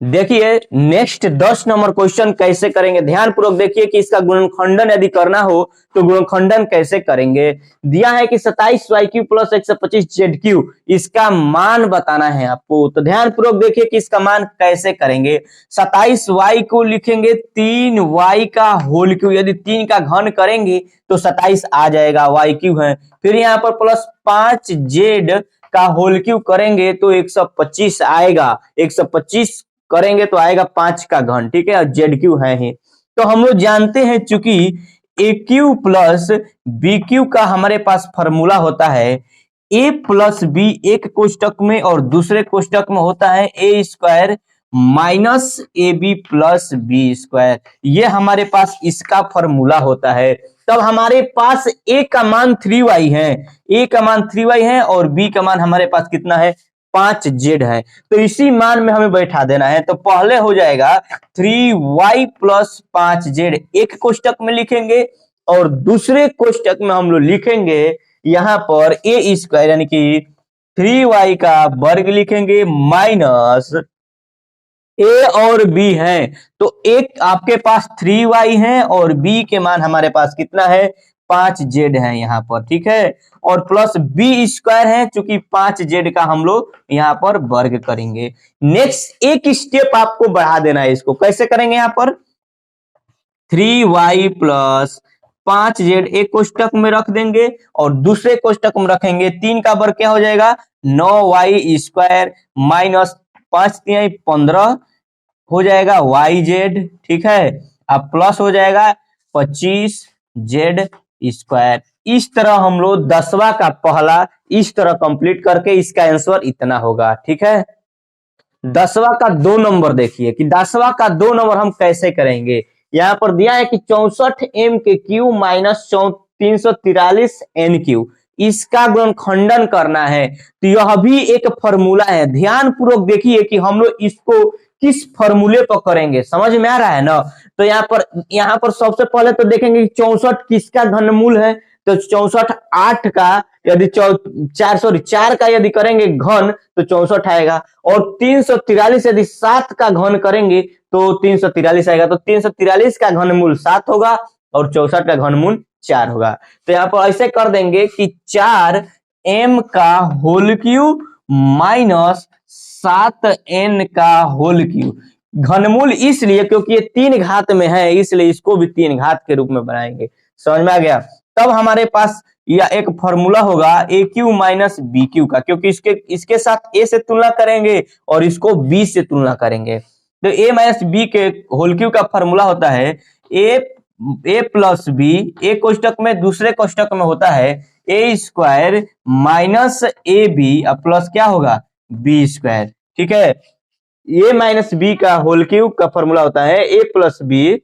देखिए next 10 number question कैसे करेंगे, ध्यान पूर्वक देखिए कि इसका गुणनखंडन यदि करना हो तो गुणनखंडन कैसे करेंगे। दिया है कि 27y³ प्लस 125z³, इसका मान बताना है आपको, तो ध्यान पूर्वक देखिए कि इसका मान कैसे करेंगे। 27y को लिखेंगे 3y का होल क्यूब, यदि 3 का घन करेंगे तो 27 आ जाएगा, y³ है। फिर यहाँ पर प्लस 5z का होल क्यूब करेंगे तो 125 आएगा, 125 करेंगे तो आएगा 5 का घन, ठीक है, ZQ है ही। तो हम लोग जानते हैं चूंकि AQ प्लस BQ का हमारे पास फॉर्मूला होता है A प्लस B एक कोष्टक में और दूसरे कोष्टक में होता है A² minus AB plus B², ये हमारे पास इसका फॉर्मूला होता है। तब हमारे पास A का मान 3y है, A का मान 3y है और B का मान हमारे पास कितना है 5z है, तो इसी मान में हमें बैठा देना है। तो पहले हो जाएगा 3y प्लस 5z एक कोष्टक में लिखेंगे और दूसरे कोष्टक में हम लोग लिखेंगे यहां पर A² यानी कि 3y का वर्ग लिखेंगे माइनस A और B है, तो एक आपके पास 3y है और B के मान हमारे पास कितना है 5z है यहाँ पर, ठीक है, और प्लस B² है, चूंकि 5z का हम लोग यहाँ पर वर्ग करेंगे। नेक्स्ट एक स्टेप आपको बढ़ा देना है, इसको कैसे करेंगे, यहाँ पर 3y प्लस 5z एक कोष्टक में रख देंगे और दूसरे कोष्टक में रखेंगे, 3 का वर्ग क्या हो जाएगा 9y² माइनस 5 3 15 हो जाएगा yz, ठीक है, अब प्लस हो जाएगा 25z²। इस तरह हम लोग 10वां का पहला इस तरह कंप्लीट करके इसका आंसर इतना होगा, ठीक है। 10वां का 2 नंबर देखिए कि 10वां का 2 नंबर हम कैसे करेंगे। यहां पर दिया है कि 64m³ माइनस 343n³, इसका गुणनखंडन करना है, तो यह भी एक फॉर्मूला है। ध्यान पूर्वक देखिए कि हम लोग इसको किस फॉर्मूले पर करेंगे, समझ में आ रहा है ना। तो यहाँ पर सबसे पहले तो देखेंगे 64 किसका घनमूल है, तो 64 8 का यदि 4 का यदि करेंगे घन तो 64 आएगा, और 343 यदि 7 का घन करेंगे तो 343 आएगा, तो 343 का घनमूल 7 होगा और 64 का घनमूल 4 होगा। तो यहाँ पर ऐसे कर देंगे कि 4m का होल क्यूब माइनस 7n का होल क्यूब, घनमूल इसलिए क्योंकि ये 3 घात में है, इसलिए इसको भी 3 घात के रूप में बनाएंगे, समझ में आ गया। तब हमारे पास यह एक फॉर्मूला होगा AQ माइनस BQ का, क्योंकि इसके साथ A से तुलना करेंगे और इसको B से तुलना करेंगे, तो A माइनस B के होल क्यूब का फॉर्मूला होता है A प्लस B एक कोष्टक में, दूसरे कोष्टक में होता है A² माइनस AB प्लस क्या होगा B², ठीक है। A माइनस B का होल क्यूब का फॉर्मूला होता है A प्लस B,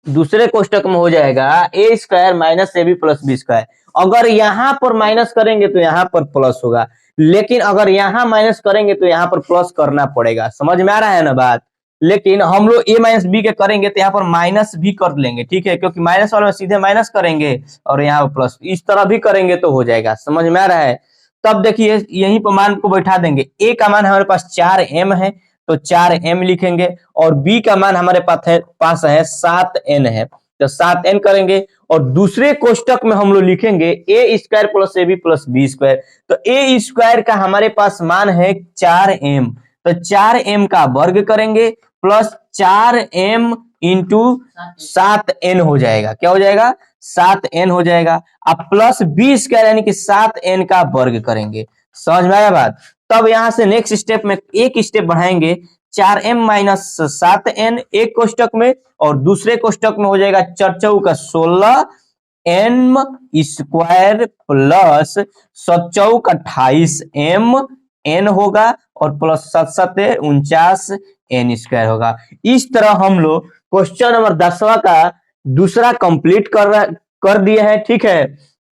दूसरे कोष्टक में हो जाएगा A² minus AB plus B²। अगर यहां पर माइनस करेंगे तो यहां पर प्लस होगा, लेकिन अगर यहां माइनस करेंगे तो यहां पर प्लस करना पड़ेगा, समझ में आ रहा है ना बात। लेकिन हम लोग A माइनस B के करेंगे तो यहाँ पर माइनस भी कर लेंगे, ठीक है, क्योंकि माइनस वाले में सीधे माइनस करेंगे और यहाँ पर प्लस, इस तरह भी करेंगे तो हो जाएगा, समझ में आ रहा है। तब देखिए यहीं पर मान को बैठा देंगे, A का मान हमारे पास 4m है तो 4m लिखेंगे, और B का मान हमारे पास है 7n है, तो 7n करेंगे, और दूसरे कोष्टक में हम लोग लिखेंगे A² plus AB plus B², तो A² का हमारे पास मान है 4m, तो 4m का वर्ग करेंगे प्लस 4m इंटू 7n हो जाएगा, क्या हो जाएगा 7n हो जाएगा, अब प्लस B² यानी कि 7n का वर्ग करेंगे, समझ में आया बात। तब यहां से नेक्स्ट स्टेप में एक स्टेप बढ़ाएंगे, 4m माइनस 7n एक कोष्टक में और दूसरे कोष्टक में हो जाएगा 4 चौका 16m² प्लस 7 चौका 28m होगा और प्लस 7 7 49n² होगा। इस तरह हम लोग क्वेश्चन नंबर 10वां का दूसरा कंप्लीट कर दिए हैं, ठीक है,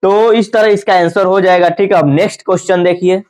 तो इस तरह इसका आंसर हो जाएगा, ठीक है। अब नेक्स्ट क्वेश्चन देखिए,